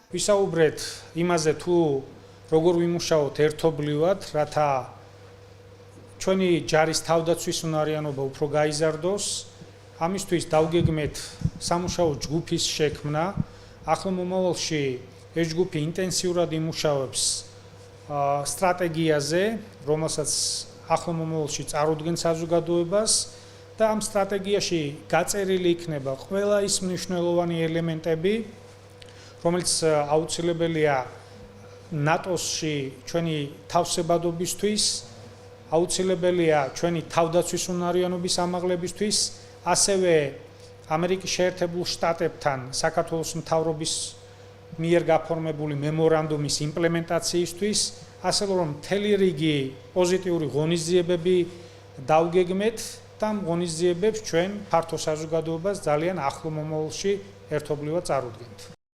ვისაუბრეთ იმაზე თუ როგორ ვიმუშაოთ ერთობლივად, რათა ჩვენი ჯარის თავდაცვის უნარიანობა უფრო გაიზარდოს. ამისთვის დავგეგმეთ სამუშაო ჯგუფის შექმნა. ახლო მომავალში ეს ჯგუფი ინტენსიურად იმუშავებს სტრატეგიაზე, რომელსაც ახლო მომავალში წარუდგენს საზოგადოებას და ამ სტრატეგიაში გაწერილი იქნება ყველა ის მნიშვნელოვანი ელემენტები, რომელიც აუცილებელია ნატოში ჩვენი თავსებადობისთვის, აუცილებელია ჩვენი თავდაცვის უნარიანობის ამაღლებისთვის, ასევე ამერიკის შეერთებულ შტატებთან საქართველოს მთავრობის მიერ გაფორმებული მემორანდუმის იმპლემენტაციისთვის, ასე რომ მთელი რიგი პოზიტიური ღონისძიებები დავგეგმეთ და ამ ღონისძიებებს ჩვენ ფართო საზოგადოებას ძალიან ახლო მომავალში ერთობლივად წარუდგენთ.